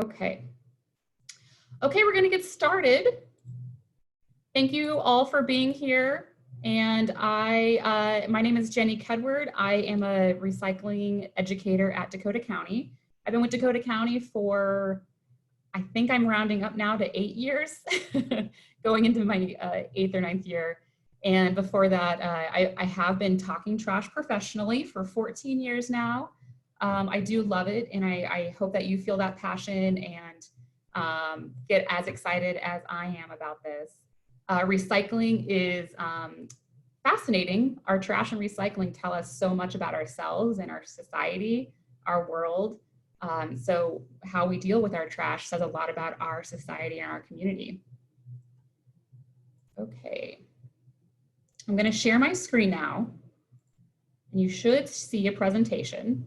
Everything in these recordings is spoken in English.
Okay. Okay, we're gonna get started. Thank you all for being here. And my name is Jenny Kedward. I am a recycling educator at Dakota County. I've been with Dakota County for, I think I'm rounding up now to 8 years, going into my 8th or 9th year. And before that, I have been talking trash professionally for 14 years now. I do love it, and I hope that you feel that passion and get as excited as I am about this. Recycling is fascinating. Our trash and recycling tell us so much about ourselves and our society, our world. So how we deal with our trash says a lot about our society and our community. Okay, I'm going to share my screen now, and you should see a presentation.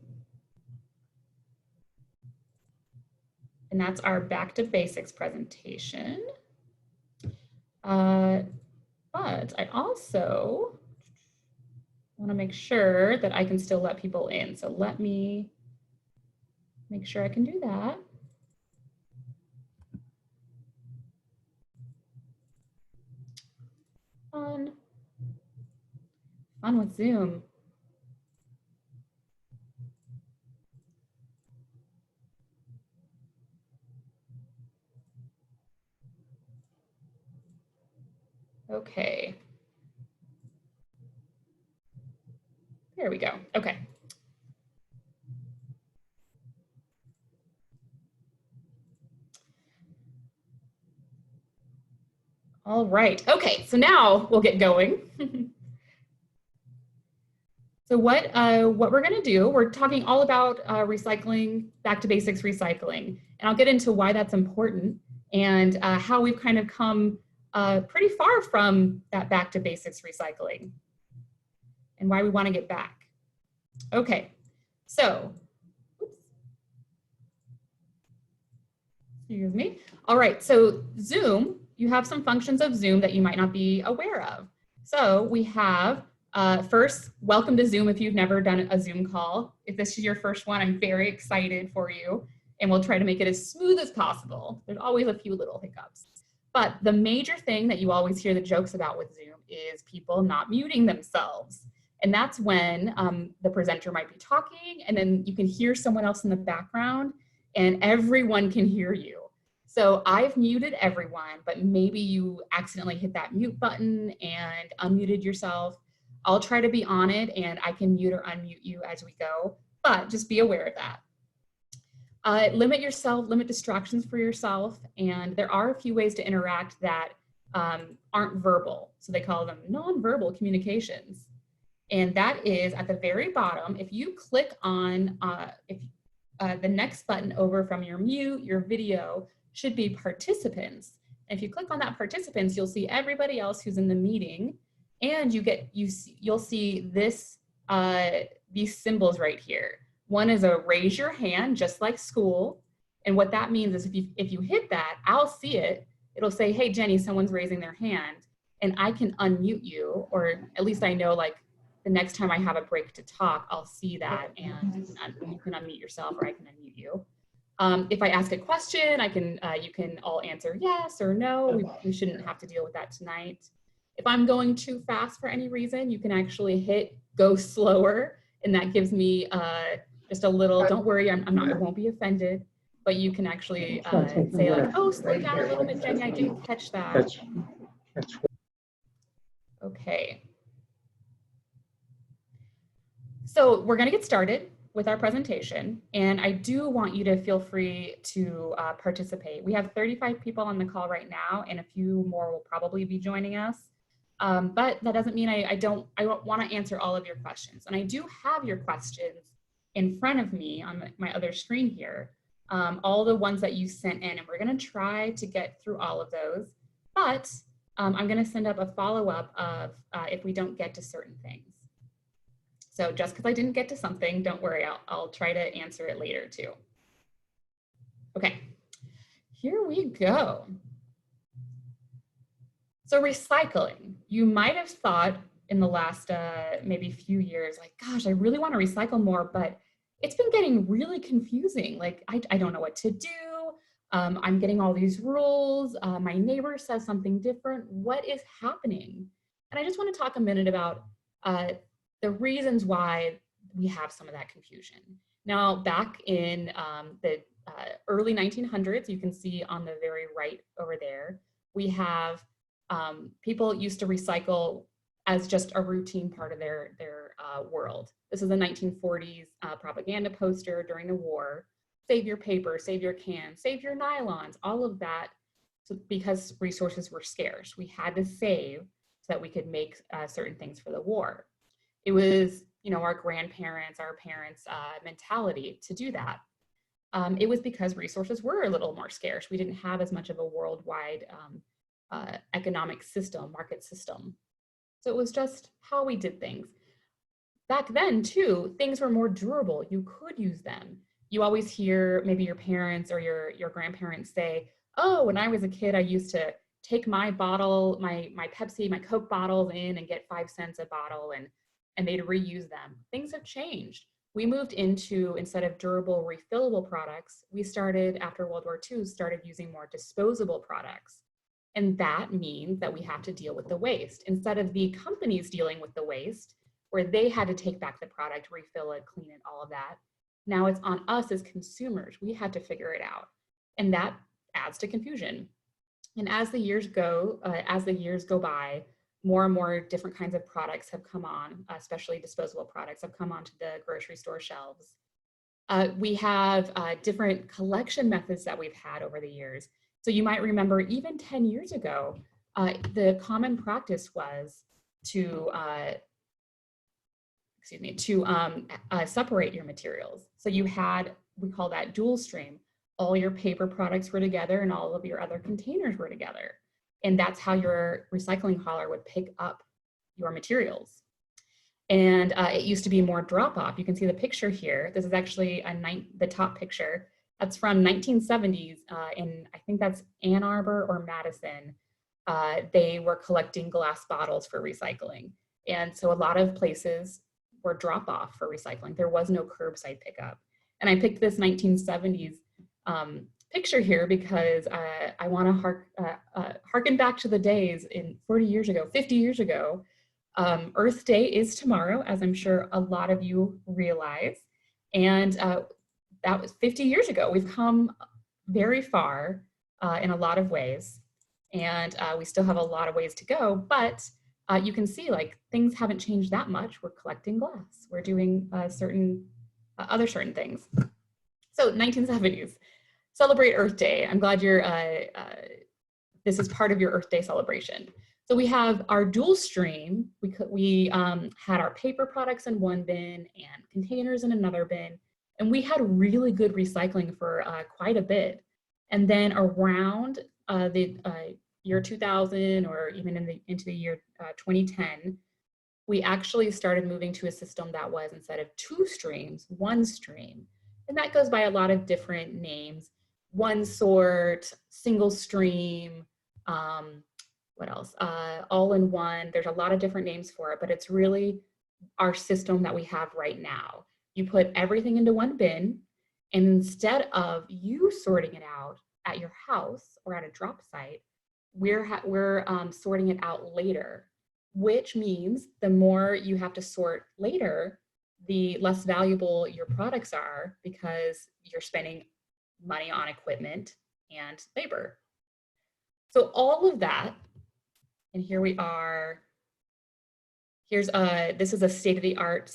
And that's our Back to Basics presentation. But I also want to make sure that I can still let people in. So let me make sure I can do that. Fun with Zoom. Okay. There we go. Okay. All right. Okay, so now we'll get going. So what we're going to do, we're talking all about recycling, back to basics recycling, and I'll get into why that's important and how we've kind of come pretty far from that back to basics recycling and why we want to get back. Okay, so, oops. Excuse me. All right, so Zoom, you have some functions of Zoom that you might not be aware of. So we have, first, welcome to Zoom if you've never done a Zoom call. If this is your first one, I'm very excited for you, and we'll try to make it as smooth as possible. There's always a few little hiccups. But the major thing that you always hear the jokes about with Zoom is people not muting themselves. And that's when the presenter might be talking, and then you can hear someone else in the background, and everyone can hear you. So I've muted everyone, but maybe you accidentally hit that mute button and unmuted yourself. I'll try to be on it, and I can mute or unmute you as we go, but just be aware of that. Limit yourself, limit distractions for yourself, and there are a few ways to interact that aren't verbal. So they call them nonverbal communications. And that is at the very bottom. If you click on the next button over from your mute, your video should be participants. And if you click on that participants, you'll see everybody else who's in the meeting, and you'll see this these symbols right here. One is a raise your hand, just like school. And what that means is if you hit that, I'll see it. It'll say, hey, Jenny, someone's raising their hand, and I can unmute you, or at least I know, like, the next time I have a break to talk, I'll see that, and you can unmute yourself, or I can unmute you. If I ask a question, you can all answer yes or no. We shouldn't have to deal with that tonight. If I'm going too fast for any reason, you can actually hit go slower, and that gives me just a little, don't worry, I won't be offended, but you can actually say like, oh, slow down a little bit, Jenny, I didn't catch that. Okay. So we're going to get started with our presentation, and I do want you to feel free to participate. We have 35 people on the call right now, and a few more will probably be joining us. But that doesn't mean I don't want to answer all of your questions. And I do have your questions in front of me on my other screen here, all the ones that you sent in, and we're going to try to get through all of those. But I'm going to send up a follow-up of if we don't get to certain things. So just because I didn't get to something, don't worry, I'll try to answer it later too. Okay, here we go. So recycling, you might have thought in the last maybe few years, like, gosh, I really want to recycle more, but it's been getting really confusing. Like, I don't know what to do. I'm getting all these rules. My neighbor says something different. What is happening? And I just want to talk a minute about the reasons why we have some of that confusion. Now, back in the early 1900s, you can see on the very right over there, we have people used to recycle as just a routine part of their world. This is a 1940s propaganda poster during the war. Save your paper, save your cans, save your nylons, all of that, because resources were scarce. We had to save so that we could make certain things for the war. It was, our grandparents, our parents' mentality to do that. It was because resources were a little more scarce. We didn't have as much of a worldwide economic system, market system. So it was just how we did things. Back then, too, things were more durable. You could use them. You always hear maybe your parents or your grandparents say, oh, when I was a kid, I used to take my bottle, my Pepsi, my Coke bottles in and get 5 cents a bottle, and they'd reuse them. Things have changed. We moved into, instead of durable, refillable products, we started, after World War II, started using more disposable products. And that means that we have to deal with the waste. Instead of the companies dealing with the waste, where they had to take back the product, refill it, clean it, all of that, now it's on us as consumers. We had to figure it out. And that adds to confusion. And as the years go by, more and more different kinds of products have come on, especially disposable products have come onto the grocery store shelves. We have different collection methods that we've had over the years. So you might remember even 10 years ago, the common practice was to separate your materials. So you had, we call that dual stream. All your paper products were together and all of your other containers were together. And that's how your recycling hauler would pick up your materials. And it used to be more drop off. You can see the picture here. This is actually the top picture. That's from 1970s in, I think that's Ann Arbor or Madison. They were collecting glass bottles for recycling. And so a lot of places were drop off for recycling. There was no curbside pickup. And I picked this 1970s picture here because I want to harken back to the days in 40 years ago, 50 years ago. Earth Day is tomorrow, as I'm sure a lot of you realize. And that was 50 years ago. We've come very far in a lot of ways. And we still have a lot of ways to go, but you can see like things haven't changed that much. We're collecting glass. We're doing other certain things. So 1970s, celebrate Earth Day. I'm glad this is part of your Earth Day celebration. So we have our dual stream. We had our paper products in one bin and containers in another bin. And we had really good recycling for quite a bit. And then around the year 2000 or even into the year 2010, we actually started moving to a system that was, instead of 2 streams, 1 stream. And that goes by a lot of different names. One sort, single stream, what else? All in one. There's a lot of different names for it, but it's really our system that we have right now. You put everything into one bin, and instead of you sorting it out at your house or at a drop site, we're sorting it out later, which means the more you have to sort later, the less valuable your products are because you're spending money on equipment and labor. So all of that, and here we are, this is a state-of-the-art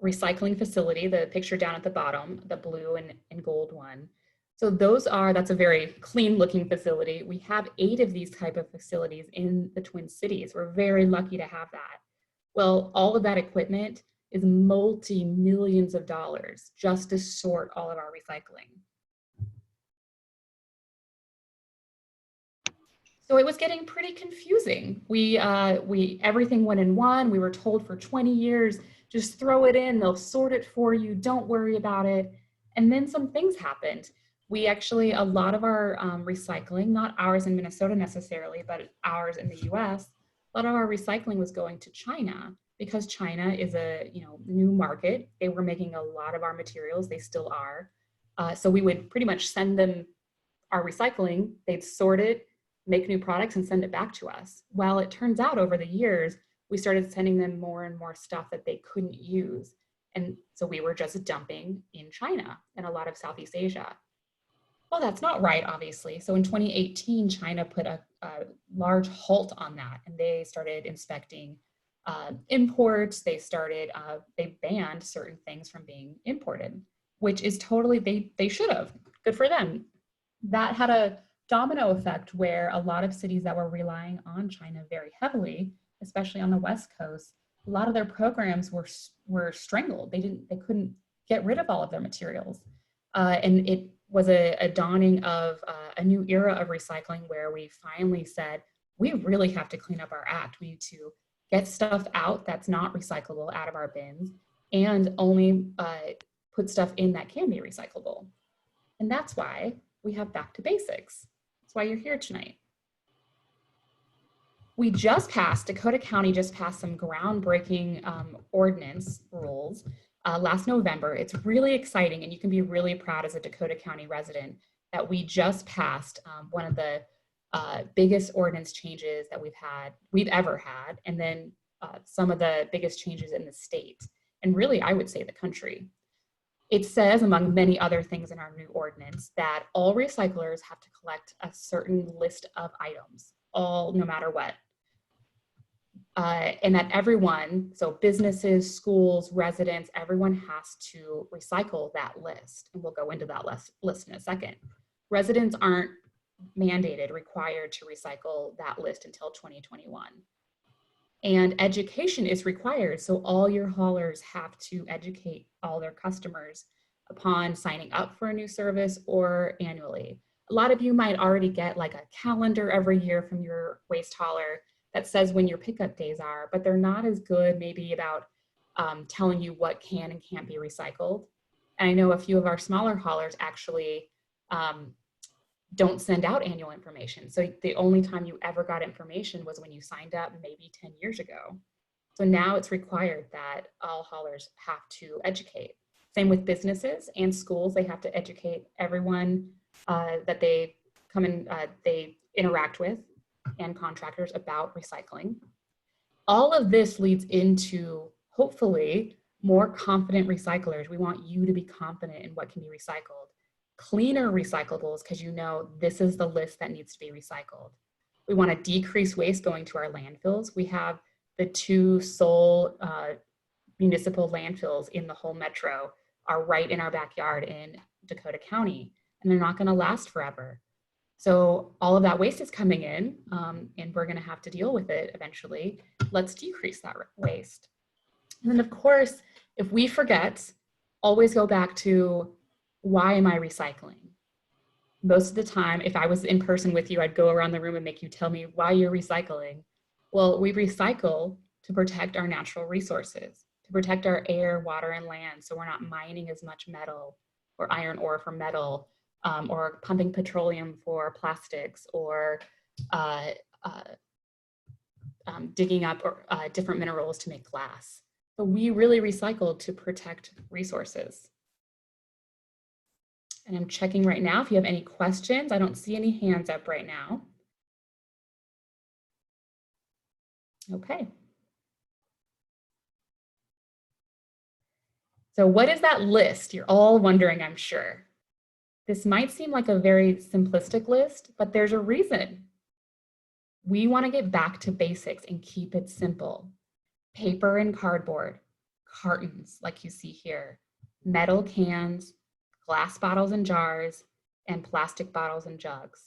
recycling facility, the picture down at the bottom, the blue and gold one. So that's a very clean looking facility. We have 8 of these type of facilities in the Twin Cities. We're very lucky to have that. Well, all of that equipment is multi-millions of dollars just to sort all of our recycling. So it was getting pretty confusing. Everything went in one. We were told for 20 years, just throw it in, they'll sort it for you, don't worry about it. And then some things happened. We actually, a lot of our recycling, not ours in Minnesota necessarily, but ours in the US, a lot of our recycling was going to China because China is a new market. They were making a lot of our materials, they still are. So we would pretty much send them our recycling, they'd sort it, make new products and send it back to us. Well, it turns out over the years, we started sending them more and more stuff that they couldn't use. And so we were just dumping in China and a lot of Southeast Asia. Well, that's not right, obviously. So in 2018, China put a large halt on that, and they started inspecting imports. They banned certain things from being imported, which is totally, they should have. Good for them. That had a domino effect where a lot of cities that were relying on China very heavily, especially on the West Coast, a lot of their programs were strangled. They couldn't get rid of all of their materials. And it was a dawning of a new era of recycling where we finally said, we really have to clean up our act. We need to get stuff out that's not recyclable out of our bins and only put stuff in that can be recyclable. And that's why we have Back to Basics. That's why you're here tonight. Dakota County just passed some groundbreaking ordinance rules last November. It's really exciting, and you can be really proud as a Dakota County resident that we just passed one of the biggest ordinance changes that we've ever had, and then some of the biggest changes in the state, and really I would say the country. It says, among many other things in our new ordinance, that all recyclers have to collect a certain list of items, no matter what. And that everyone, so businesses, schools, residents, everyone has to recycle that list. And we'll go into that list in a second. Residents aren't required to recycle that list until 2021. And education is required. So all your haulers have to educate all their customers upon signing up for a new service or annually. A lot of you might already get like a calendar every year from your waste hauler that says when your pickup days are, but they're not as good maybe about telling you what can and can't be recycled. And I know a few of our smaller haulers actually don't send out annual information. So the only time you ever got information was when you signed up maybe 10 years ago. So now it's required that all haulers have to educate. Same with businesses and schools. They have to educate everyone that they they interact with and contractors about recycling. All of this leads into, hopefully, more confident recyclers. We want you to be confident in what can be recycled. Cleaner recyclables, because you know this is the list that needs to be recycled. We want to decrease waste going to our landfills. We have the 2 sole municipal landfills in the whole metro are right in our backyard in Dakota County, and they're not going to last forever. So all of that waste is coming in, and we're going to have to deal with it eventually. Let's decrease that waste. And then, of course, if we forget, always go back to, why am I recycling? Most of the time, if I was in person with you, I'd go around the room and make you tell me why you're recycling. Well, we recycle to protect our natural resources, to protect our air, water, and land, so we're not mining as much metal or iron ore for metal, or pumping petroleum for plastics, or digging up different minerals to make glass. So we really recycle to protect resources. And I'm checking right now if you have any questions. I don't see any hands up right now. Okay. So what is that list? You're all wondering, I'm sure. This might seem like a very simplistic list, but there's a reason. We want to get back to basics and keep it simple. Paper and cardboard, cartons like you see here, metal cans, glass bottles and jars, and plastic bottles and jugs.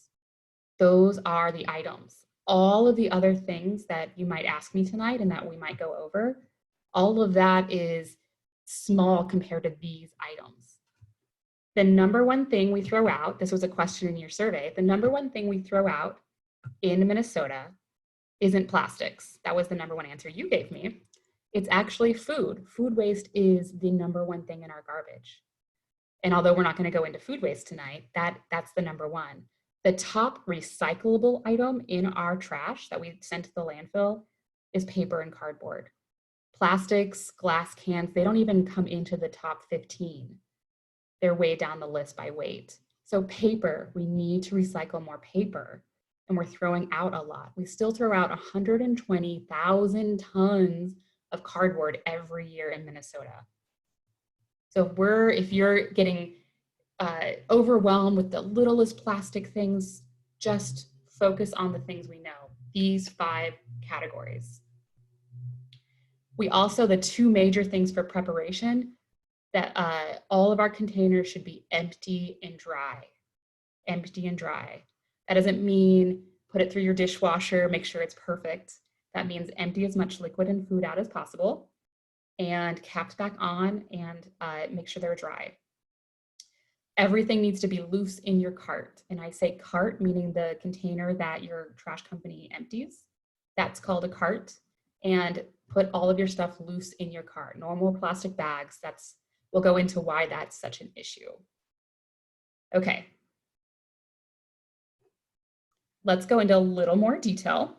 Those are the items. All of the other things that you might ask me tonight and that we might go over, all of that is small compared to these items. The number one thing we throw out, this was a question in your survey, the number one thing we throw out in Minnesota isn't plastics. That was the number one answer you gave me. It's actually food. Food waste is the number one thing in our garbage. And although we're not going to go into food waste tonight, that's the number one. The top recyclable item in our trash that we send to the landfill is paper and cardboard. Plastics, glass cans, they don't even come into the top 15. They're way down the list by weight. So paper, we need to recycle more paper, and we're throwing out a lot. We still throw out 120,000 tons of cardboard every year in Minnesota. So if you're getting overwhelmed with the littlest plastic things, just focus on the things we know, these 5 categories. We also, the 2 major things for preparation, that all of our containers should be empty and dry. Empty and dry. That doesn't mean put it through your dishwasher, make sure it's perfect. That means empty as much liquid and food out as possible, and capped back on, and make sure they're dry. Everything needs to be loose in your cart. And I say cart, meaning the container that your trash company empties. That's called a cart. And put all of your stuff loose in your cart. Normal plastic bags, we'll go into why that's such an issue. Okay. Let's go into a little more detail.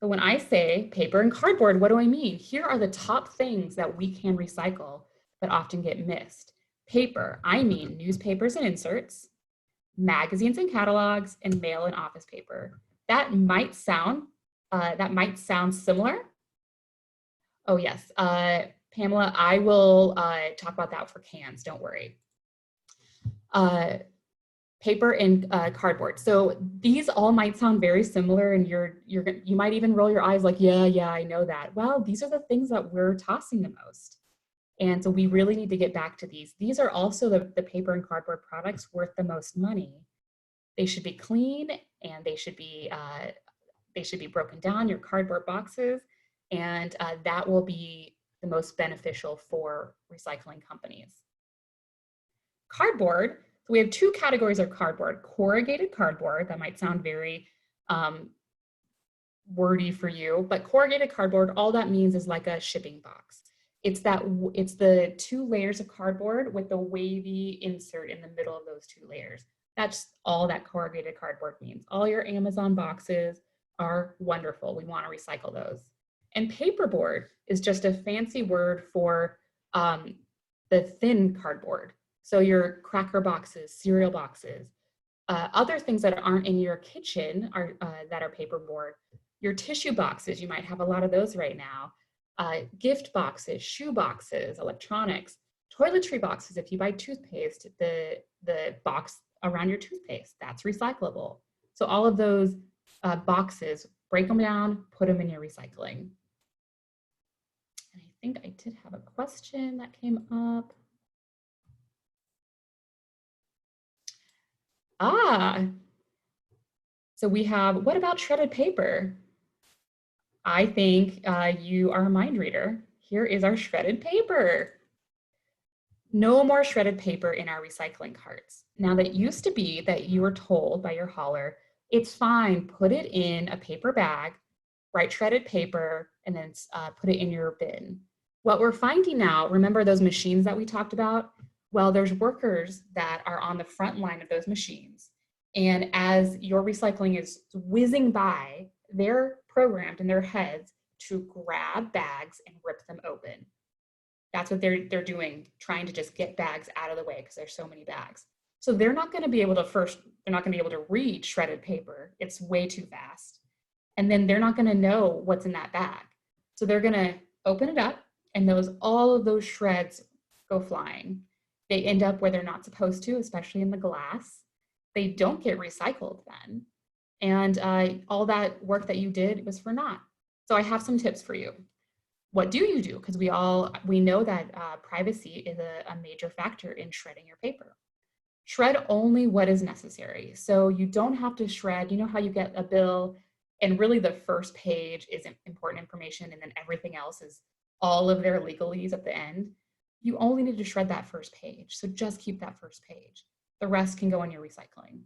So when I say paper and cardboard, what do I mean? Here are the top things that we can recycle that often get missed. Paper, I mean newspapers and inserts, magazines and catalogs, and mail and office paper. That might sound similar. Oh yes, Pamela, I will talk about that for cans, don't worry. Paper and cardboard. So these all might sound very similar, and you might even roll your eyes like, yeah, I know that. Well, these are the things that we're tossing the most. And so we really need to get back to these. These are also the paper and cardboard products worth the most money. They should be clean, and they should be broken down, your cardboard boxes, and that will be the most beneficial for recycling companies. Cardboard, so we have 2 categories of cardboard. Corrugated cardboard, that might sound very wordy for you, but corrugated cardboard, all that means is like a shipping box. It's the 2 layers of cardboard with the wavy insert in the middle of those 2 layers. That's all that corrugated cardboard means. All your Amazon boxes are wonderful. We want to recycle those. And paperboard is just a fancy word for the thin cardboard. So your cracker boxes, cereal boxes, other things that aren't in your kitchen that are paperboard. Your tissue boxes, you might have a lot of those right now. Gift boxes, shoe boxes, electronics, toiletry boxes. If you buy toothpaste, the box around your toothpaste, that's recyclable. So all of those boxes, break them down, put them in your recycling. And I think I did have a question that came up. So we have, what about shredded paper? I think you are a mind reader. Here is our shredded paper. No more shredded paper in our recycling carts. Now, that used to be that you were told by your hauler, it's fine, put it in a paper bag, write shredded paper, and then put it in your bin. What we're finding now, remember those machines that we talked about? Well, there's workers that are on the front line of those machines. And as your recycling is whizzing by, they're programmed in their heads to grab bags and rip them open. That's what they're doing, trying to just get bags out of the way because there's so many bags. So they're not going to be able to read shredded paper. It's way too fast. And then they're not going to know what's in that bag. So they're going to open it up, and all of those shreds go flying. They end up where they're not supposed to, especially in the glass. They don't get recycled then. And all that work that you did was for naught. So I have some tips for you. What do you do? Because we know that privacy is a major factor in shredding your paper. Shred only what is necessary. So you don't have to shred, you know how you get a bill and really the first page is important information and then everything else is all of their legalese at the end. You only need to shred that first page. So just keep that first page. The rest can go in your recycling.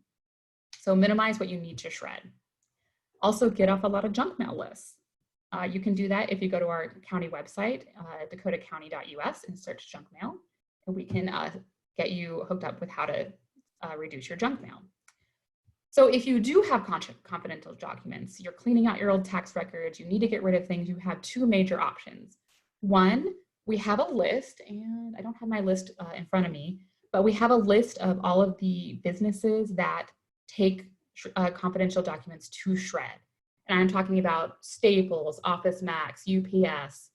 So minimize what you need to shred. Also get off a lot of junk mail lists. You can do that if you go to our county website, dakotacounty.us, and search junk mail, and we can get you hooked up with how to reduce your junk mail. So if you do have confidential documents, you're cleaning out your old tax records, you need to get rid of things, you have 2 major options. One, we have a list, and I don't have my list in front of me, but we have a list of all of the businesses that take confidential documents to shred. And I'm talking about Staples, Office Max, UPS.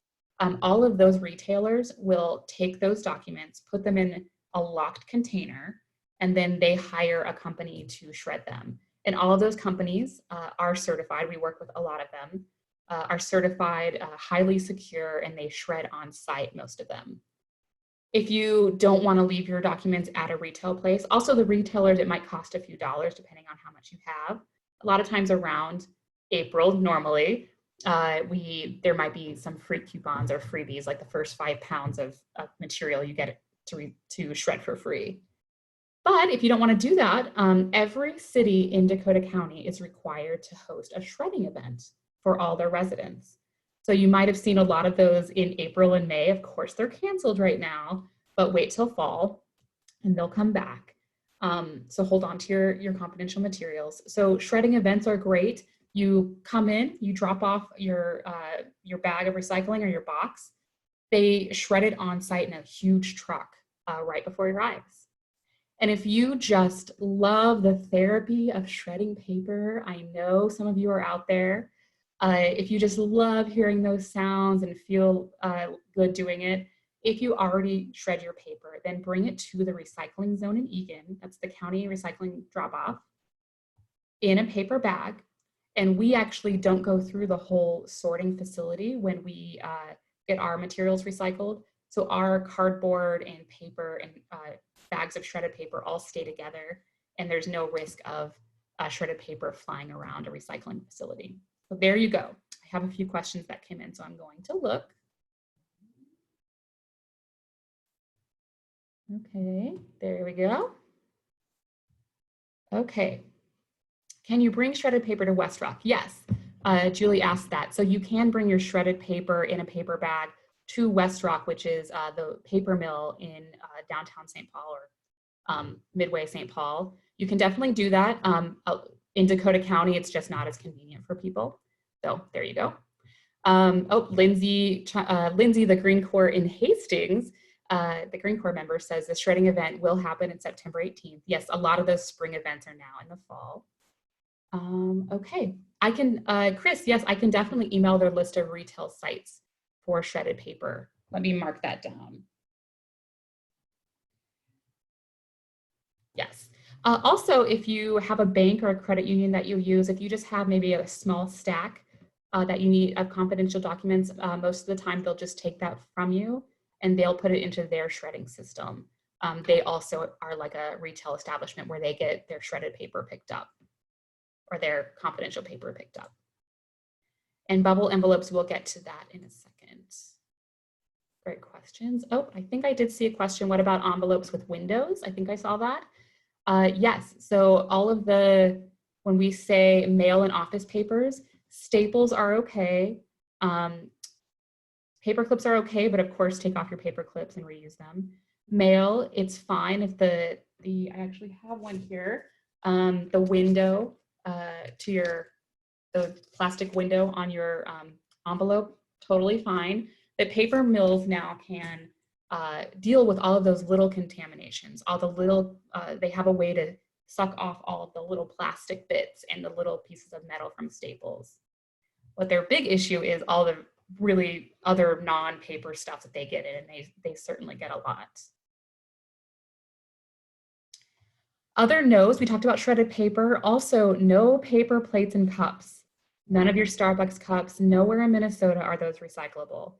All of those retailers will take those documents, put them in a locked container, and then they hire a company to shred them. And all of those companies are certified. We work with a lot of them, are certified, highly secure, and they shred on site, most of them. If you don't want to leave your documents at a retail place, also the retailers, it might cost a few dollars depending on how much you have. A lot of times around April, normally, there might be some free coupons or freebies, like the first 5 pounds of material you get to shred for free. But if you don't want to do that, every city in Dakota County is required to host a shredding event for all their residents. So you might have seen a lot of those in April and May. Of course, they're canceled right now, but wait till fall and they'll come back. So hold on to your confidential materials. So shredding events are great. You come in, you drop off your bag of recycling or your box. They shred it on site in a huge truck right before your eyes. And if you just love the therapy of shredding paper, I know some of you are out there. If you just love hearing those sounds and feel good doing it, if you already shred your paper, then bring it to the recycling zone in Eagan. That's the county recycling drop-off in a paper bag. And we actually don't go through the whole sorting facility when we get our materials recycled. So our cardboard and paper and bags of shredded paper all stay together, and there's no risk of shredded paper flying around a recycling facility. So there you go. I have a few questions that came in, so I'm going to look. Okay, there we go. Okay. Can you bring shredded paper to West Rock? Yes, Julie asked that. So you can bring your shredded paper in a paper bag to West Rock, which is the paper mill in downtown St. Paul or Midway St. Paul. You can definitely do that. In Dakota County, it's just not as convenient for people. So there you go. Lindsay, the Green Corps in Hastings, the Green Corps member says the shredding event will happen on September 18th. Yes, a lot of those spring events are now in the fall. Okay, I can, Chris, yes, I can definitely email their list of retail sites for shredded paper. Let me mark that down. Yes. Also, if you have a bank or a credit union that you use, if you just have maybe a small stack that you need of confidential documents, most of the time they'll just take that from you and they'll put it into their shredding system. They also are like a retail establishment where they get their shredded paper picked up or their confidential paper picked up. And bubble envelopes, we'll get to that in a second. Great questions. Oh, I think I did see a question. What about envelopes with windows? I think I saw that. Yes, so all of when we say mail and office papers, staples are okay. Paper clips are okay, but of course take off your paper clips and reuse them. Mail, it's fine if I actually have one here, the window the plastic window on your envelope, totally fine. The paper mills now can deal with all of those little contaminations, all the little, they have a way to suck off all of the little plastic bits and the little pieces of metal from staples. What their big issue is all the really other non-paper stuff that they get in, and they certainly get a lot. Other no's, we talked about shredded paper. Also, no paper plates and cups. None of your Starbucks cups, nowhere in Minnesota are those recyclable.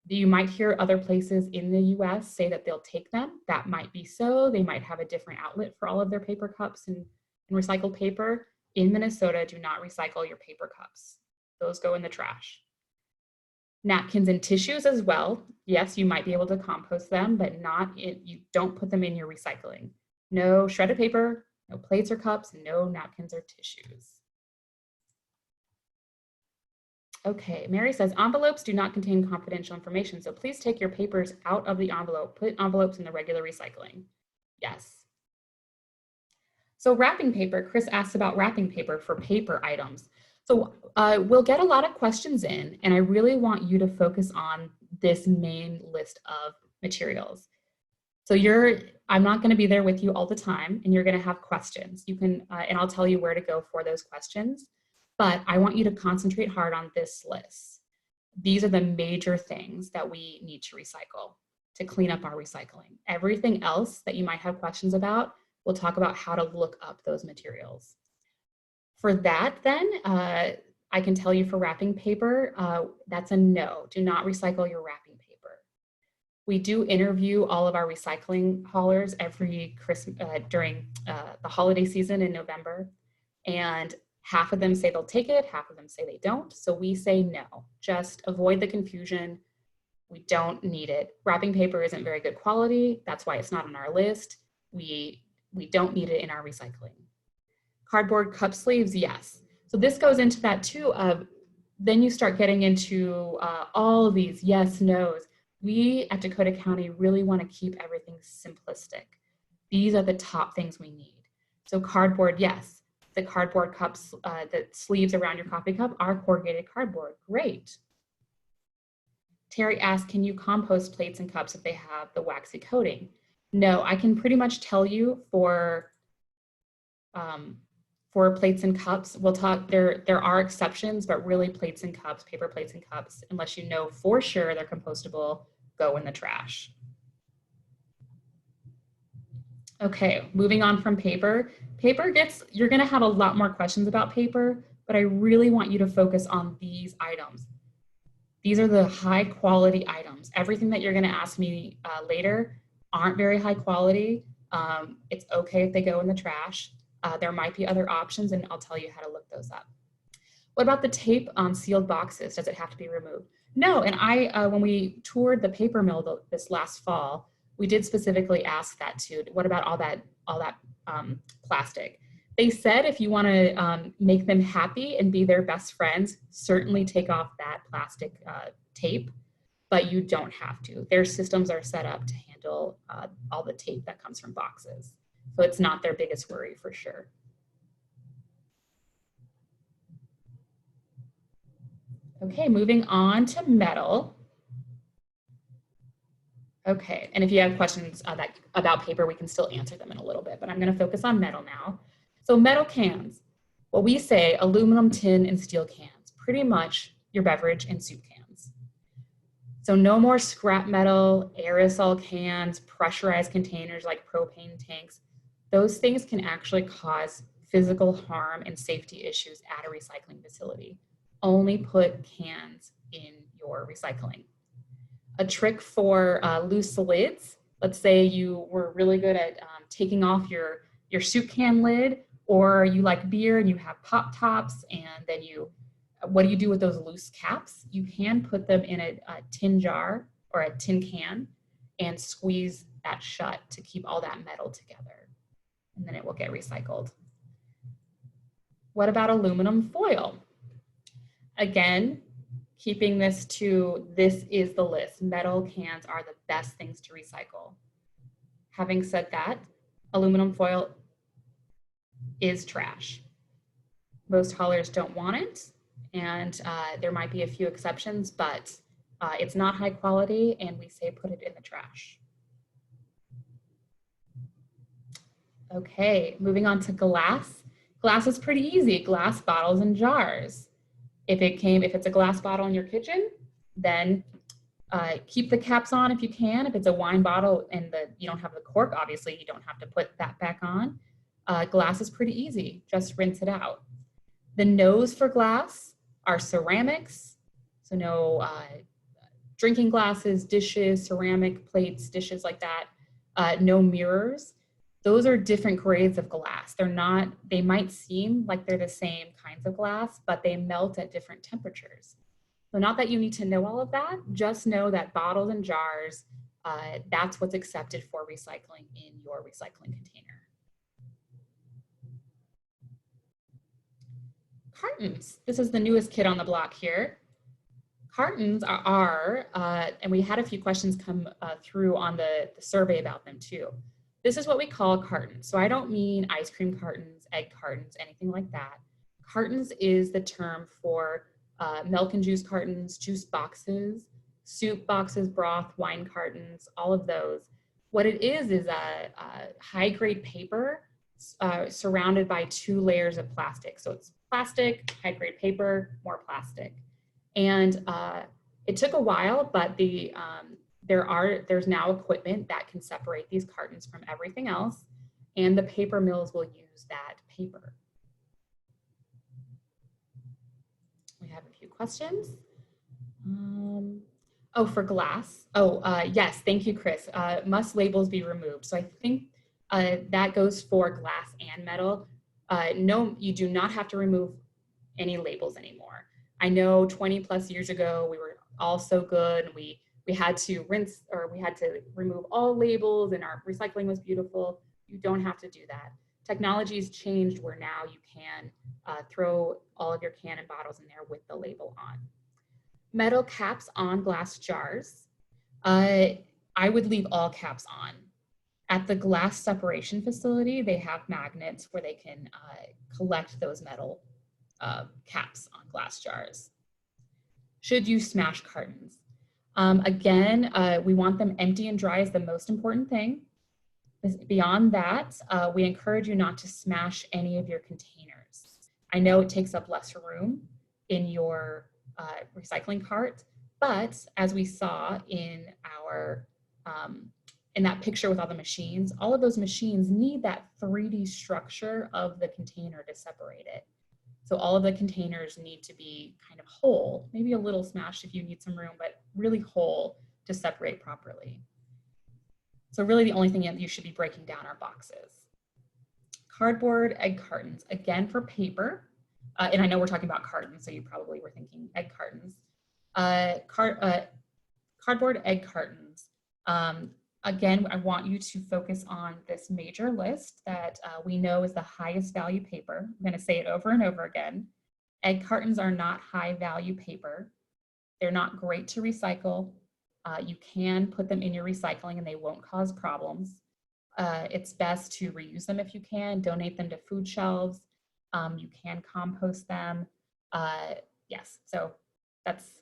You might hear other places in the US say that they'll take them. That might be so. They might have a different outlet for all of their paper cups and recycled paper. In Minnesota, do not recycle your paper cups. Those go in the trash. Napkins and tissues as well. Yes, you might be able to compost them, but you don't put them in your recycling. No shredded paper, no plates or cups, no napkins or tissues. Okay, Mary says, envelopes do not contain confidential information, so please take your papers out of the envelope. Put envelopes in the regular recycling. Yes. So wrapping paper, Chris asked about wrapping paper for paper items. So we'll get a lot of questions in, and I really want you to focus on this main list of materials. So I'm not going to be there with you all the time, and you're going to have questions. You can, and I'll tell you where to go for those questions, but I want you to concentrate hard on this list. These are the major things that we need to recycle to clean up our recycling. Everything else that you might have questions about, we'll talk about how to look up those materials. For that then, I can tell you for wrapping paper, that's a no. Do not recycle your wrapping paper. We do interview all of our recycling haulers every during the holiday season in November, and half of them say they'll take it, half of them say they don't. So we say no, just avoid the confusion. We don't need it. Wrapping paper isn't very good quality. That's why it's not on our list. We don't need it in our recycling. Cardboard cup sleeves, yes. So this goes into that too of, then you start getting into all of these yes, no's. We at Dakota County really want to keep everything simplistic. These are the top things we need. So cardboard, yes. The cardboard cups, the sleeves around your coffee cup are corrugated cardboard. Great. Terry asked, can you compost plates and cups if they have the waxy coating? No, I can pretty much tell you for plates and cups, we'll talk, there are exceptions, but really plates and cups, paper plates and cups, unless you know for sure they're compostable, go in the trash. Okay, moving on from paper. You're gonna have a lot more questions about paper, but I really want you to focus on these items. These are the high quality items. Everything that you're gonna ask me later aren't very high quality. It's okay if they go in the trash. There might be other options, and I'll tell you how to look those up. What about the tape on sealed boxes? Does it have to be removed? No, and when we toured the paper mill this last fall, we did specifically ask that too. What about all that plastic? They said if you want to make them happy and be their best friends, certainly take off that plastic tape, but you don't have to. Their systems are set up to handle all the tape that comes from boxes. So it's not their biggest worry for sure. Okay, moving on to metal. Okay, and if you have questions about paper, we can still answer them in a little bit, but I'm gonna focus on metal now. So metal cans, well, we say aluminum, tin, and steel cans, pretty much your beverage and soup cans. So no more scrap metal, aerosol cans, pressurized containers like propane tanks. Those things can actually cause physical harm and safety issues at a recycling facility. Only put cans in your recycling. A trick for loose lids, let's say you were really good at taking off your soup can lid, or you like beer and you have pop tops, and then what do you do with those loose caps? You can put them in a tin jar or a tin can and squeeze that shut to keep all that metal together, and then it will get recycled. What about aluminum foil? Again, keeping this is the list. Metal cans are the best things to recycle. Having said that, aluminum foil is trash. Most haulers don't want it, and there might be a few exceptions, but it's not high quality, and we say put it in the trash. Okay, moving on to glass. Glass is pretty easy, glass bottles and jars. If it's a glass bottle in your kitchen, then keep the caps on if you can. If it's a wine bottle and you don't have the cork, obviously you don't have to put that back on. Glass is pretty easy, just rinse it out. The no's for glass are ceramics, so no drinking glasses, dishes, ceramic plates, dishes like that. No mirrors. Those are different grades of glass. They might seem like they're the same kinds of glass, but they melt at different temperatures. So not that you need to know all of that, just know that bottles and jars, that's what's accepted for recycling in your recycling container. Cartons, this is the newest kid on the block here. Cartons and we had a few questions come through on the survey about them too. This is what we call cartons. So I don't mean ice cream cartons, egg cartons, anything like that. Cartons is the term for milk and juice cartons, juice boxes, soup boxes, broth, wine cartons, all of those. What it is a high-grade paper surrounded by 2 layers of plastic. So it's plastic, high-grade paper, more plastic. And it took a while, but there's now equipment that can separate these cartons from everything else, and the paper mills will use that paper. We have a few questions. Oh, for glass. Oh, yes, thank you, Chris. Must labels be removed? So I think that goes for glass and metal. No, you do not have to remove any labels anymore. I know 20 plus years ago, we were all so good. We had to rinse, or we had to remove all labels, and our recycling was beautiful. You don't have to do that. Technology's changed where now you can throw all of your can and bottles in there with the label on. Metal caps on glass jars. I would leave all caps on. At the glass separation facility, they have magnets where they can collect those metal caps on glass jars. Should you smash cartons? Again, we want them empty and dry is the most important thing. Beyond that, we encourage you not to smash any of your containers. I know it takes up less room in your recycling cart, but as we saw in our in that picture with all the machines, all of those machines need that 3D structure of the container to separate it. So all of the containers need to be kind of whole, maybe a little smashed if you need some room, but really whole to separate properly. So really the only thing you should be breaking down are boxes. Cardboard egg cartons, again for paper. And I know we're talking about cartons, so you probably were thinking egg cartons. Cardboard egg cartons. Again, I want you to focus on this major list that we know is the highest value paper. I'm going to say it over and over again. Egg cartons are not high value paper. They're not great to recycle. You can put them in your recycling and they won't cause problems. It's best to reuse them if you can, donate them to food shelves. You can compost them. Yes, so that's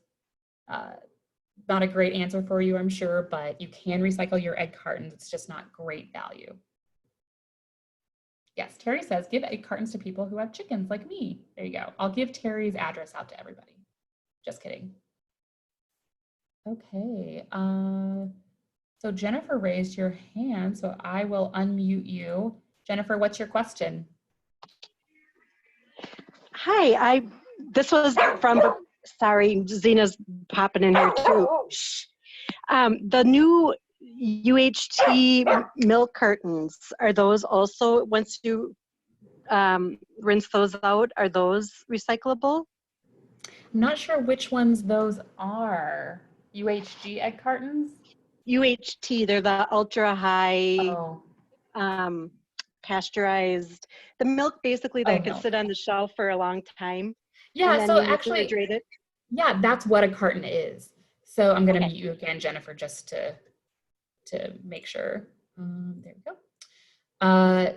not a great answer for you, I'm sure, but you can recycle your egg cartons. It's just not great value. Yes, Terry says, give egg cartons to people who have chickens like me. There you go. I'll give Terry's address out to everybody. Just kidding. Okay, so Jennifer raised your hand, so I will unmute you. Jennifer, what's your question? Hi, this was from, sorry, Zena's popping in here too. The new UHT milk cartons, are those also, once you rinse those out, are those recyclable? I'm not sure which ones those are. UHG egg cartons? UHT, they're the ultra high pasteurized, the milk basically that can sit on the shelf for a long time. Yeah, so actually, refrigerate it. Yeah, that's what a carton is. So I'm going to mute you again, Jennifer, just to make sure. There we go.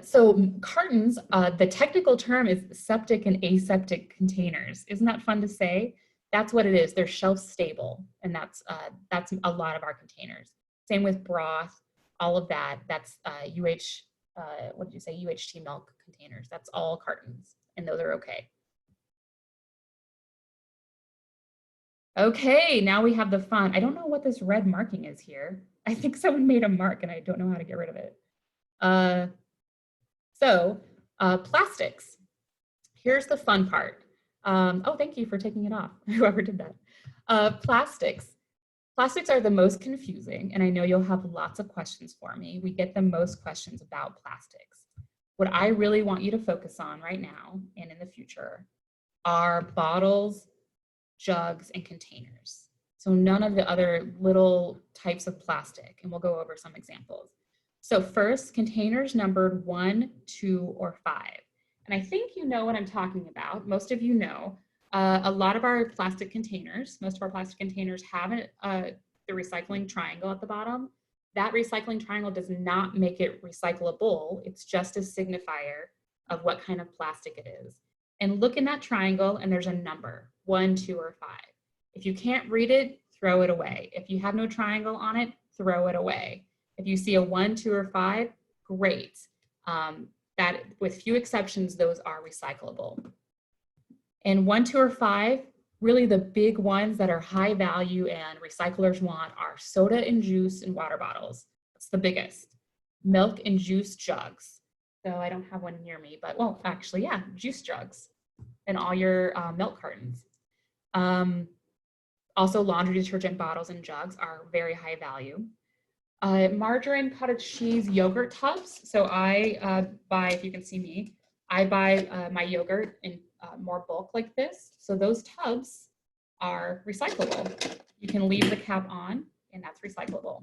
So cartons, the technical term is septic and aseptic containers. Isn't that fun to say? That's what it is. They're shelf stable, and that's a lot of our containers. Same with broth, all of that. That's what did you say? UHT milk containers. That's all cartons, and those are okay. Okay, now we have the fun. I don't know what this red marking is here. I think someone made a mark and I don't know how to get rid of it. Plastics. Here's the fun part. Oh, thank you for taking it off, whoever did that. Plastics. Plastics are the most confusing, and I know you'll have lots of questions for me. We get the most questions about plastics. What I really want you to focus on right now and in the future are bottles, jugs, and containers. So none of the other little types of plastic, and we'll go over some examples. So first, containers numbered 1, 2, or 5. And I think you know what I'm talking about. Most of you know. A lot of our plastic containers, most of our plastic containers have the recycling triangle at the bottom. That recycling triangle does not make it recyclable. It's just a signifier of what kind of plastic it is. And look in that triangle and there's a number, 1, 2, or 5. If you can't read it, throw it away. If you have no triangle on it, throw it away. If you see a 1, 2, or 5, great. That, with few exceptions, those are recyclable. And 1, 2, or 5, really the big ones that are high value and recyclers want are soda and juice and water bottles. That's the biggest. Milk and juice jugs. So I don't have one near me, but well, actually, yeah, juice jugs and all your milk cartons. Also, laundry detergent bottles and jugs are very high value. Margarine, cottage cheese, yogurt tubs. So I buy, if you can see me, I buy my yogurt in more bulk like this. So those tubs are recyclable. You can leave the cap on and that's recyclable.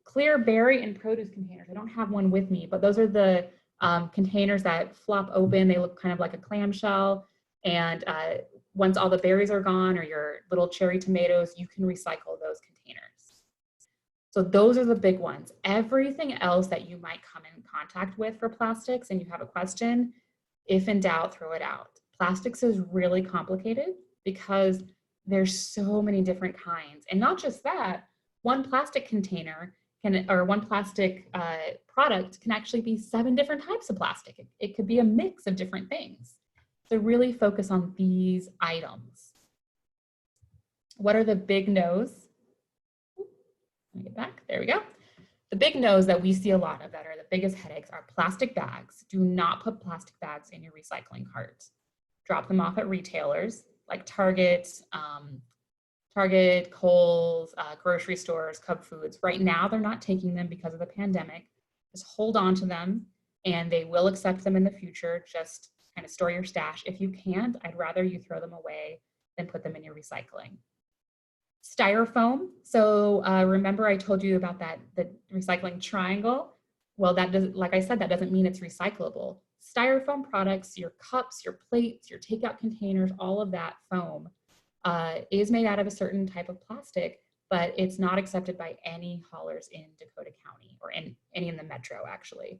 Clear berry and produce containers. I don't have one with me, but those are the containers that flop open. They look kind of like a clamshell. And once all the berries are gone or your little cherry tomatoes, you can recycle those containers. So those are the big ones. Everything else that you might come in contact with for plastics and you have a question, if in doubt, throw it out. Plastics is really complicated because there's so many different kinds. And not just that, one plastic container or one plastic product can actually be 7 different types of plastic. It could be a mix of different things. So really focus on these items. What are the big no's? Let me get back, there we go. The big no's that we see a lot of that are the biggest headaches are plastic bags. Do not put plastic bags in your recycling cart. Drop them off at retailers like Target, Kohl's, grocery stores, Cub Foods. Right now, they're not taking them because of the pandemic. Just hold on to them and they will accept them in the future. Just kind of store your stash. If you can't, I'd rather you throw them away than put them in your recycling. Styrofoam. So remember I told you about the recycling triangle? Well, that doesn't, like I said, that doesn't mean it's recyclable. Styrofoam products, your cups, your plates, your takeout containers, all of that foam is made out of a certain type of plastic, but it's not accepted by any haulers in Dakota County or in any in the metro actually.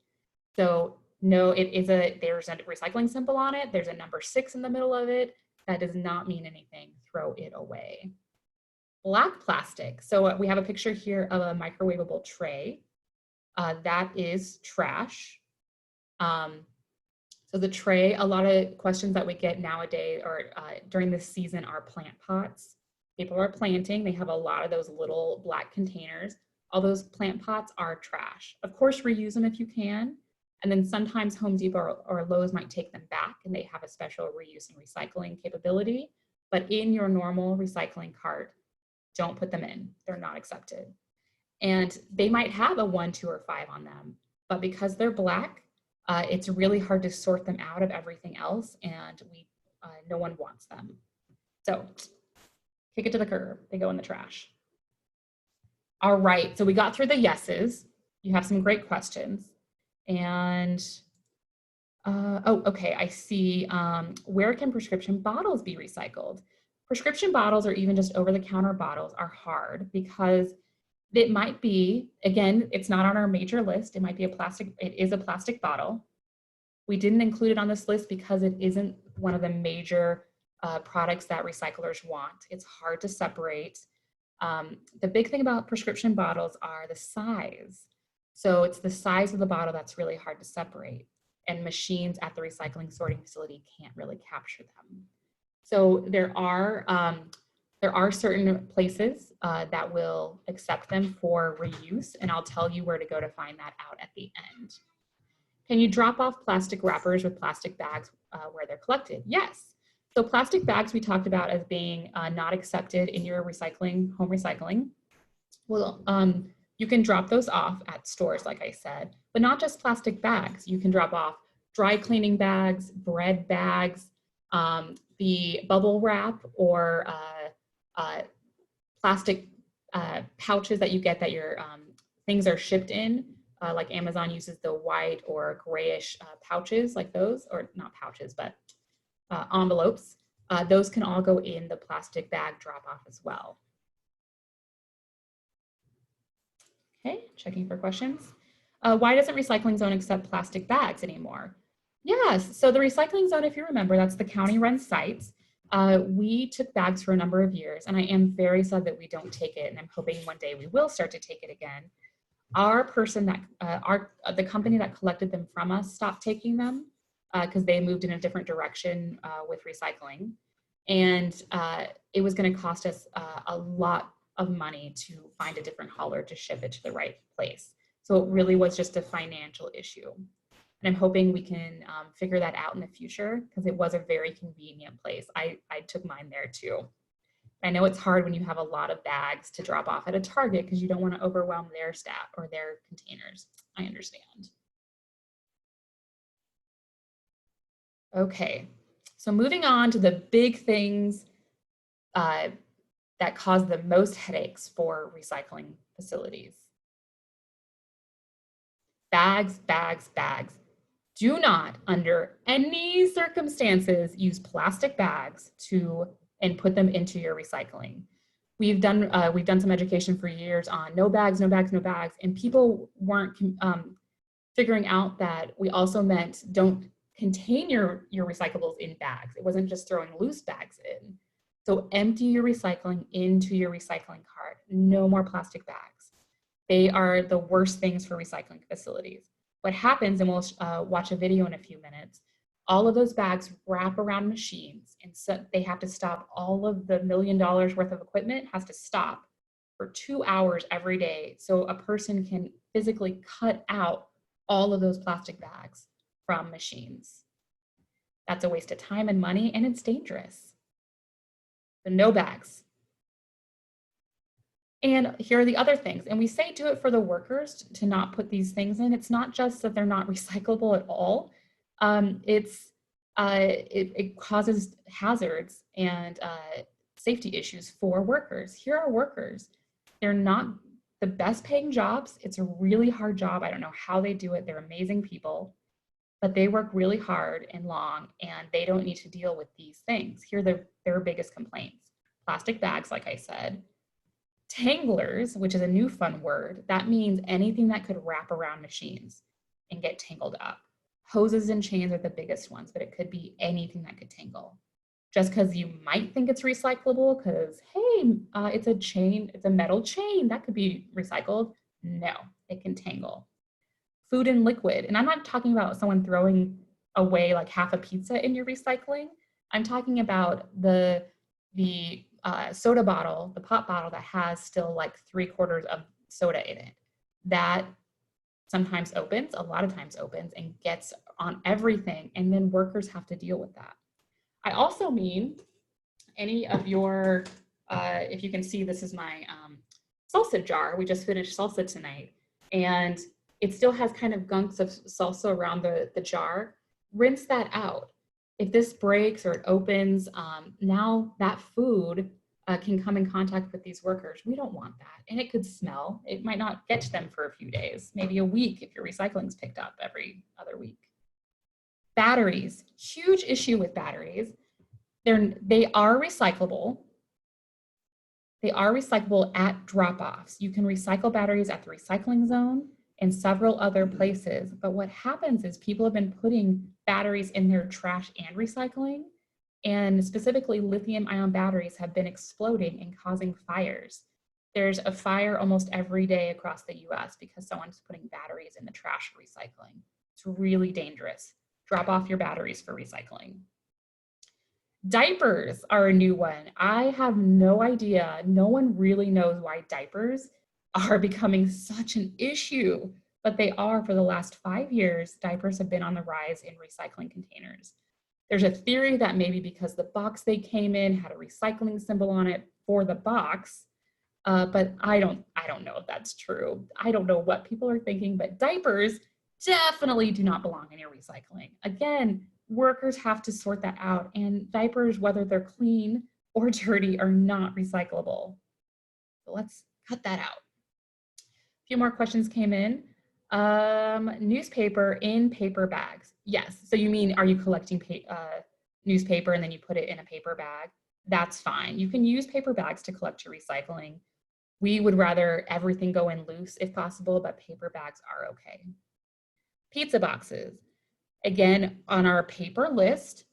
So no, there's a recycling symbol on it. There's a number 6 in the middle of it. That does not mean anything. Throw it away. Black plastic. So we have a picture here of a microwavable tray. That is trash. So the tray, a lot of questions that we get nowadays or during this season are plant pots. People are planting. They have a lot of those little black containers. All those plant pots are trash. Of course, reuse them if you can. And then sometimes Home Depot or Lowe's might take them back and they have a special reuse and recycling capability. But in your normal recycling cart, don't put them in. They're not accepted. And they might have a 1, 2, or 5 on them, but because they're black, it's really hard to sort them out of everything else, and no one wants them. So kick it to the curb. They go in the trash. All right, so we got through the yeses. You have some great questions. And, oh, okay, I see. Where can prescription bottles be recycled? Prescription bottles or even just over-the-counter bottles are hard because it might be, again, it's not on our major list. It might be it is a plastic bottle. We didn't include it on this list because it isn't one of the major products that recyclers want. It's hard to separate. The big thing about prescription bottles are the size. So it's the size of the bottle that's really hard to separate. And machines at the recycling sorting facility can't really capture them. So there are certain places that will accept them for reuse, and I'll tell you where to go to find that out at the end. Can you drop off plastic wrappers with plastic bags where they're collected? Yes. So plastic bags we talked about as being not accepted in your home recycling. Well, you can drop those off at stores, like I said, but not just plastic bags. You can drop off dry cleaning bags, bread bags, the bubble wrap or plastic pouches that you get that your things are shipped in, like Amazon uses the white or grayish pouches like those, or not pouches, but envelopes. Those can all go in the plastic bag drop off as well. Okay, checking for questions. Why doesn't Recycling Zone accept plastic bags anymore? Yes, so the Recycling Zone, if you remember, that's the county-run site. We took bags for a number of years, and I am very sad that we don't take it, and I'm hoping one day we will start to take it again. Our person that, the company that collected them from us stopped taking them because they moved in a different direction with recycling. And it was going to cost us a lot of money to find a different hauler to ship it to the right place. So it really was just a financial issue. And I'm hoping we can figure that out in the future because it was a very convenient place. I took mine there too. I know it's hard when you have a lot of bags to drop off at a Target because you don't want to overwhelm their staff or their containers. I understand. Okay, so moving on to the big things that cause the most headaches for recycling facilities. Bags, bags, bags. Do not, under any circumstances, use plastic bags and put them into your recycling. We've done some education for years on no bags, no bags, no bags, and people weren't figuring out that we also meant don't contain your recyclables in bags. It wasn't just throwing loose bags in. So empty your recycling into your recycling cart. No more plastic bags. They are the worst things for recycling facilities. What happens, and we'll watch a video in a few minutes, all of those bags wrap around machines, and so they have to stop. All of the $1 million worth of equipment has to stop for 2 hours every day so a person can physically cut out all of those plastic bags from machines. That's a waste of time and money, and it's dangerous. So no bags. And here are the other things. And we say do it for the workers to not put these things in. It's not just that they're not recyclable at all. It causes hazards and safety issues for workers. Here are workers. They're not the best paying jobs. It's a really hard job. I don't know how they do it. They're amazing people, but they work really hard and long, and they don't need to deal with these things. Here are their biggest complaints. Plastic bags, like I said. Tanglers, which is a new fun word, that means anything that could wrap around machines and get tangled up. Hoses and chains are the biggest ones, but it could be anything that could tangle. Just because you might think it's recyclable because, hey, it's a chain, it's a metal chain, that could be recycled. No, it can tangle. Food and liquid, and I'm not talking about someone throwing away like half a pizza in your recycling. I'm talking about the soda bottle, the pop bottle that has still like 3/4 of soda in it. That sometimes opens, a lot of times opens, and gets on everything, and then workers have to deal with that. I also mean any of your, if you can see, this is my salsa jar. We just finished salsa tonight, and it still has kind of gunks of salsa around the jar. Rinse that out. If this breaks or it opens, now that food can come in contact with these workers. We don't want that. And it could smell. It might not get to them for a few days, maybe a week if your recycling's picked up every other week. Batteries, huge issue with batteries. They are recyclable. They are recyclable at drop-offs. You can recycle batteries at the recycling zone and several other places. But what happens is people have been putting batteries in their trash and recycling, and specifically lithium-ion batteries have been exploding and causing fires. There's a fire almost every day across the US because someone's putting batteries in the trash for recycling. It's really dangerous. Drop off your batteries for recycling. Diapers are a new one. I have no idea. No one really knows why diapers are becoming such an issue, but they are. For the last 5 years, diapers have been on the rise in recycling containers. There's a theory that maybe because the box they came in had a recycling symbol on it for the box, but I don't know if that's true. I don't know what people are thinking, but diapers definitely do not belong in your recycling. Again, workers have to sort that out, and diapers, whether they're clean or dirty, are not recyclable. So let's cut that out. A few more questions came in. Newspaper in paper bags. Yes, so you mean, are you collecting newspaper and then you put it in a paper bag? That's fine. You can use paper bags to collect your recycling. We would rather everything go in loose if possible, but paper bags are okay. Pizza boxes. Again, on our paper list,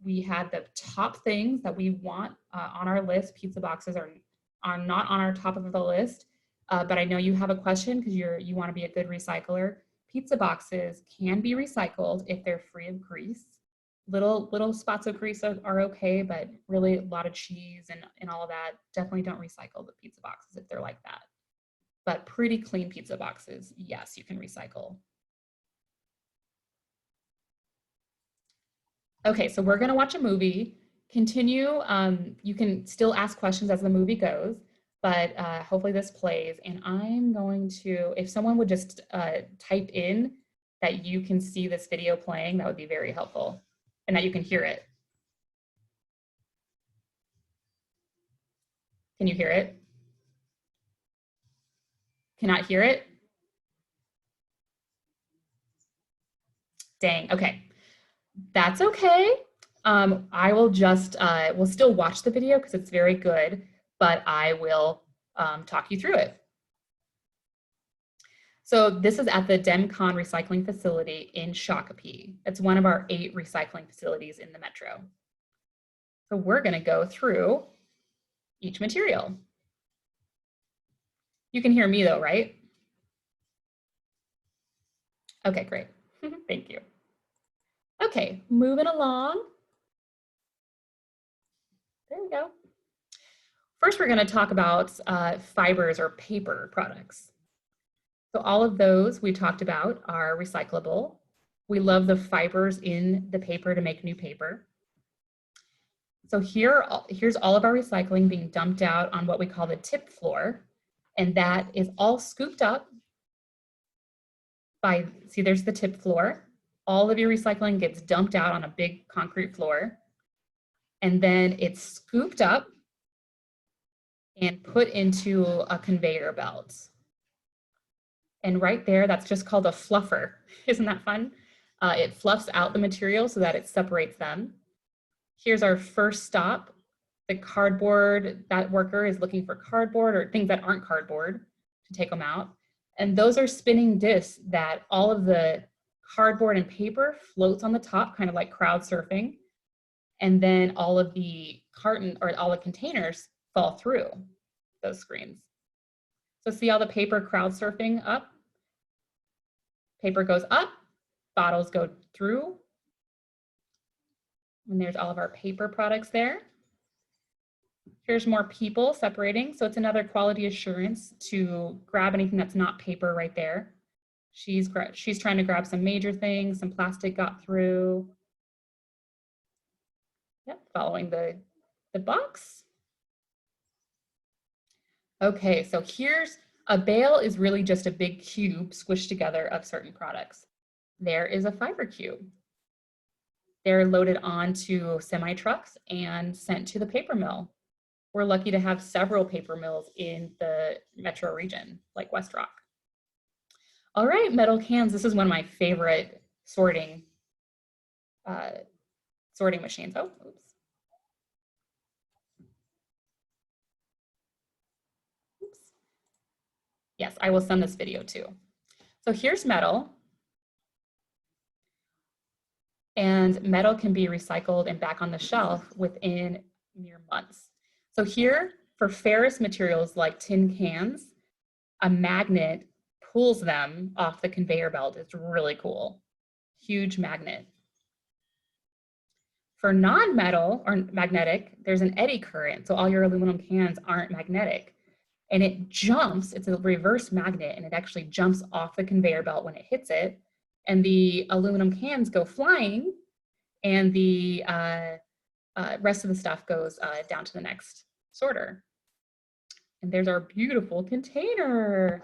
we had the top things that we want on our list. Pizza boxes are not on our top of the list. but I know you have a question because you want to be a good recycler. Pizza boxes can be recycled if they're free of grease. Little spots of grease are okay, but really a lot of cheese and all of that, definitely don't recycle the pizza boxes if they're like that. But pretty clean pizza boxes, yes, you can recycle. Okay, so we're gonna watch a movie. Continue, you can still ask questions as the movie goes, but hopefully this plays. And I'm going to, if someone would just type in that you can see this video playing, that would be very helpful, and that you can hear it. Can you hear it? Cannot hear it? Dang, okay. That's okay. I will just, we'll still watch the video because it's very good, but I will talk you through it. So this is at the DEMCON recycling facility in Shakopee. It's one of our 8 recycling facilities in the metro. So we're gonna go through each material. You can hear me though, right? Okay, great. Thank you. Okay, moving along. There we go. First, we're going to talk about fibers or paper products. So all of those we talked about are recyclable. We love the fibers in the paper to make new paper. So here's all of our recycling being dumped out on what we call the tip floor. And that is all scooped up by, see, there's the tip floor. All of your recycling gets dumped out on a big concrete floor. And then it's scooped up and put into a conveyor belt. And right there, that's just called a fluffer. Isn't that fun? It fluffs out the material so that it separates them. Here's our first stop. The cardboard, that worker is looking for cardboard or things that aren't cardboard to take them out. And those are spinning discs that all of the cardboard and paper floats on the top, kind of like crowd surfing. And then all of the carton or all the containers fall through those screens. So see all the paper crowd surfing up? Paper goes up, bottles go through. And there's all of our paper products there. Here's more people separating. So it's another quality assurance to grab anything that's not paper right there. She's trying to grab some major things, some plastic got through. Yep, following the box. Okay, so here's a bale is really just a big cube squished together of certain products. There is a fiber cube. They're loaded onto semi-trucks and sent to the paper mill. We're lucky to have several paper mills in the metro region, like West Rock. All right, metal cans. This is one of my favorite sorting machines. Oh, oops. Oops. Yes, I will send this video too. So here's metal. And metal can be recycled and back on the shelf within mere months. So here, for ferrous materials like tin cans, a magnet pulls them off the conveyor belt. It's really cool. Huge magnet. For non-metal or magnetic, there's an eddy current. So all your aluminum cans aren't magnetic. And it jumps, it's a reverse magnet, and it actually jumps off the conveyor belt when it hits it. And the aluminum cans go flying, and the rest of the stuff goes down to the next sorter. And there's our beautiful container.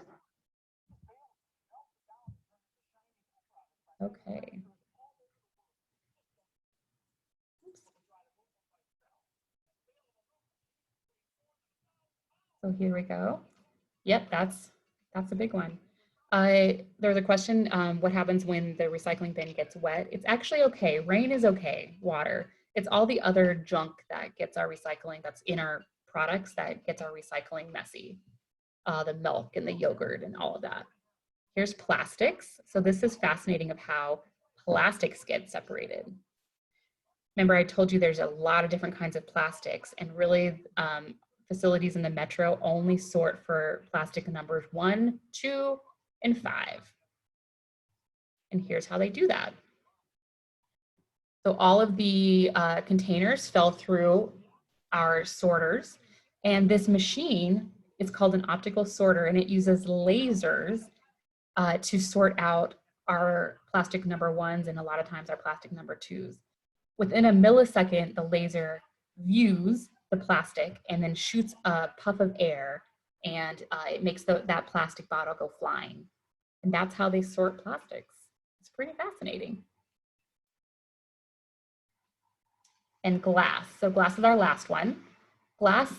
Okay. Oops. So here we go. Yep, that's a big one. There's a question, what happens when the recycling bin gets wet? It's actually okay. Rain is okay, water. It's all the other junk that gets our recycling, that's in our products, that gets our recycling messy. The milk and the yogurt and all of that. Here's plastics. So this is fascinating of how plastics get separated. Remember, I told you there's a lot of different kinds of plastics, and really facilities in the metro only sort for plastic numbers 1, 2, and 5. And here's how they do that. So all of the containers fell through our sorters, and this machine is called an optical sorter, and it uses lasers to sort out our plastic number 1s and a lot of times our plastic number 2s. Within a millisecond, the laser views the plastic and then shoots a puff of air, and it makes that plastic bottle go flying. And that's how they sort plastics. It's pretty fascinating. And glass. So glass is our last one. Glass,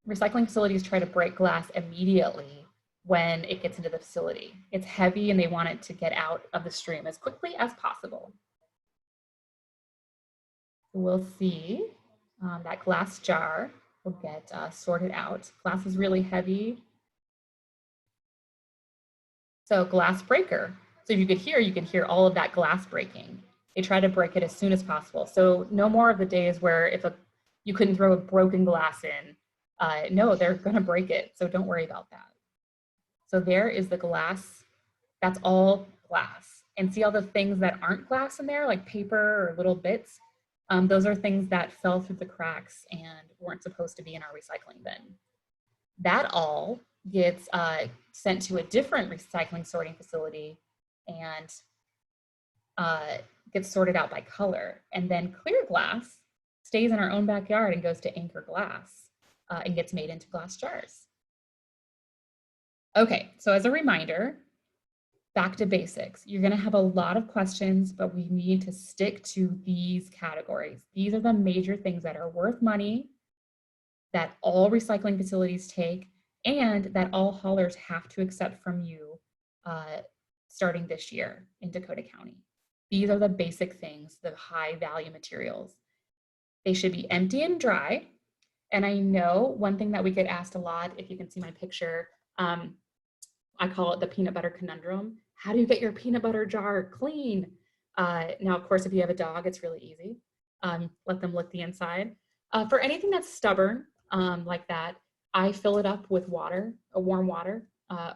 recycling facilities try to break glass immediately when it gets into the facility. It's heavy and they want it to get out of the stream as quickly as possible. We'll see that glass jar will get sorted out. Glass is really heavy. So glass breaker. So you could hear all of that glass breaking. They try to break it as soon as possible. So no more of the days where you couldn't throw a broken glass in. No, they're gonna break it, so don't worry about that. So there is the glass, that's all glass. And see all the things that aren't glass in there, like paper or little bits? Those are things that fell through the cracks and weren't supposed to be in our recycling bin. That all gets sent to a different recycling sorting facility and gets sorted out by color. And then clear glass stays in our own backyard and goes to Anchor Glass and gets made into glass jars. Okay, so as a reminder, back to basics. You're gonna have a lot of questions, but we need to stick to these categories. These are the major things that are worth money, that all recycling facilities take, and that all haulers have to accept from you starting this year in Dakota County. These are the basic things, the high value materials. They should be empty and dry. And I know one thing that we get asked a lot, if you can see my picture, I call it the peanut butter conundrum. How do you get your peanut butter jar clean? Now, of course, if you have a dog, it's really easy. Let them lick the inside. For anything that's stubborn like that, I fill it up with water, warm water.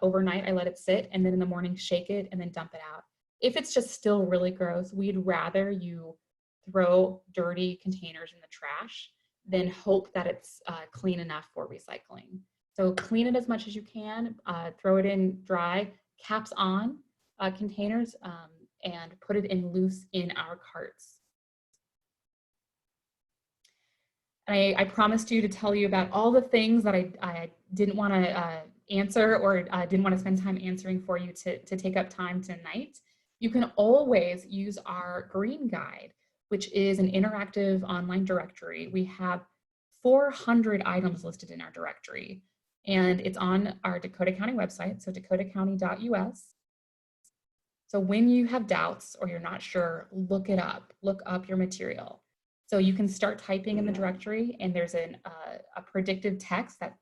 Overnight, I let it sit, and then in the morning, shake it and then dump it out. If it's just still really gross, we'd rather you throw dirty containers in the trash than hope that it's clean enough for recycling. So clean it as much as you can, throw it in dry, caps on containers, and put it in loose in our carts. I promised you to tell you about all the things that I didn't want to answer or didn't want to spend time answering for you to take up time tonight. You can always use our green guide, which is an interactive online directory. We have 400 items listed in our directory, and it's on our Dakota County website, so dakotacounty.us. So when you have doubts or you're not sure, look it up, look up your material. So you can start typing in the directory, and there's a predictive text that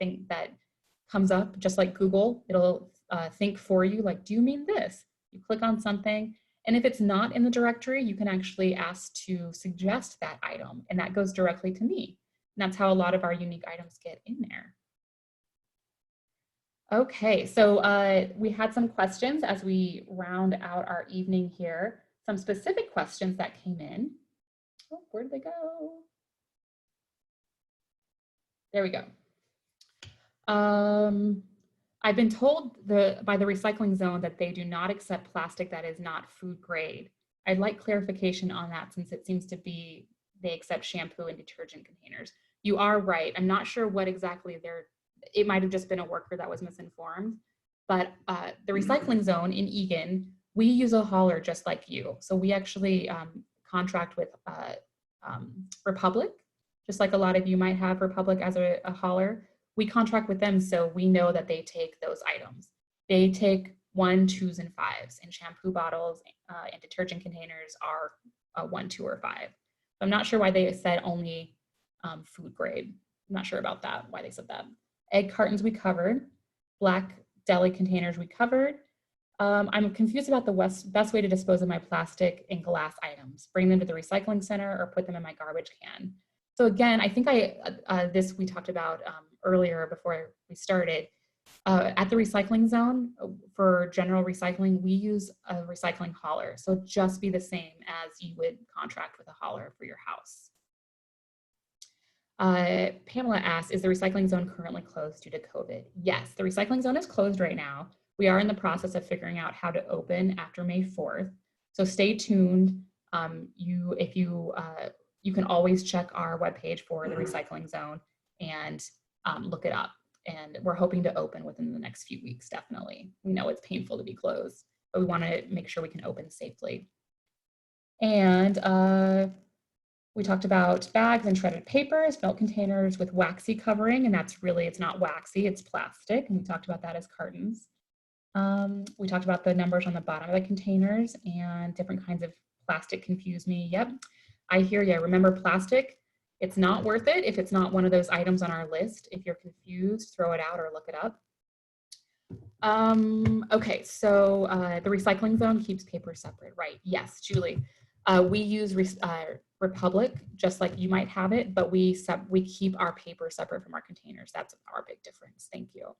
comes up just like Google. It'll think for you, like, do you mean this? You click on something, and if it's not in the directory, you can actually ask to suggest that item, and that goes directly to me. And that's how a lot of our unique items get in there. Okay, so we had some questions as we round out our evening here. Some specific questions that came in. Oh, where did they go? There we go. I've been told by the recycling zone that they do not accept plastic that is not food grade. I'd like clarification on that, since it seems to be they accept shampoo and detergent containers. You are right. I'm not sure what exactly it might have just been a worker that was misinformed, but the recycling zone in Eagan, we use a hauler just like you. So we actually contract with Republic, just like a lot of you might have Republic as a hauler. We contract with them, so we know that they take those items. They take 1, 2s, and 5s, and shampoo bottles and detergent containers are 1, 2, or 5. So I'm not sure why they said only food grade. I'm not sure about that, why they said that. Egg cartons we covered. Black deli containers we covered. I'm confused about the best way to dispose of my plastic and glass items. Bring them to the recycling center or put them in my garbage can. So again, I think this we talked about earlier before we started, at the recycling zone for general recycling, we use a recycling hauler. So just be the same as you would contract with a hauler for your house. Pamela asked, is the recycling zone currently closed due to COVID? Yes, the recycling zone is closed right now. We are in the process of figuring out how to open after May 4th. So stay tuned. You can always check our webpage for the recycling zone and look it up. And we're hoping to open within the next few weeks, definitely. We know it's painful to be closed, but we want to make sure we can open safely. And we talked about bags and shredded papers, milk containers with waxy covering, and that's really, it's not waxy, it's plastic, and we talked about that as cartons. We talked about the numbers on the bottom of the containers and different kinds of plastic confuse me. Yep, I hear you. Remember, plastic, it's not worth it if it's not one of those items on our list. If you're confused, throw it out or look it up. Okay, so the recycling zone keeps paper separate, right? Yes, Julie. We use Republic, just like you might have it, but we keep our paper separate from our containers. That's our big difference. Thank you.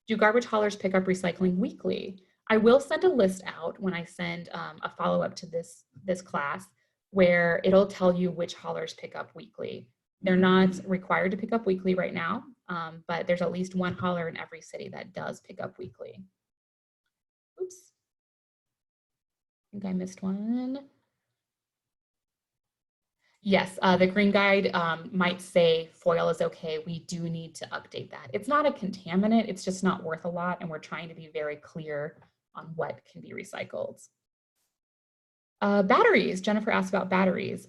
Do garbage haulers pick up recycling weekly? I will send a list out when I send a follow-up to this class where it'll tell you which haulers pick up weekly. They're not required to pick up weekly right now, but there's at least one hauler in every city that does pick up weekly. Oops. I think I missed one. Yes, the green guide might say foil is okay. We do need to update that. It's not a contaminant, it's just not worth a lot, and we're trying to be very clear on what can be recycled. Batteries, Jennifer asked about batteries.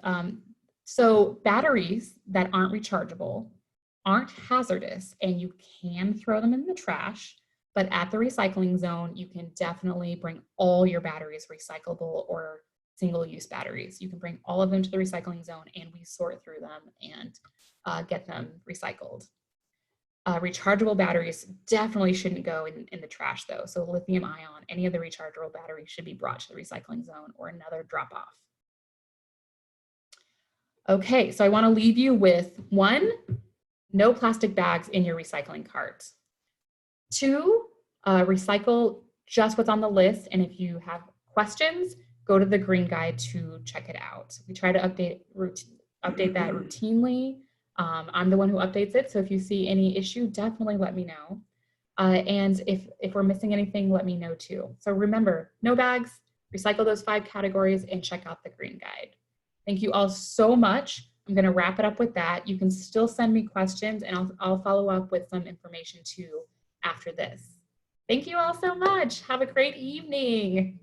So batteries that aren't rechargeable aren't hazardous, and you can throw them in the trash, but at the recycling zone, you can definitely bring all your batteries recyclable or single-use batteries. You can bring all of them to the recycling zone and we sort through them and get them recycled. Rechargeable batteries definitely shouldn't go in the trash though. So lithium ion, any of the rechargeable batteries should be brought to the recycling zone or another drop off. Okay, so I want to leave you with 1, no plastic bags in your recycling cart. 2, recycle just what's on the list, and if you have questions, go to the green guide to check it out. We try to update that routinely. I'm the one who updates it, so if you see any issue, definitely let me know. And if we're missing anything, let me know too. So remember, no bags, recycle those 5 categories, and check out the green guide. Thank you all so much. I'm going to wrap it up with that. You can still send me questions, and I'll follow up with some information too after this. Thank you all so much. Have a great evening.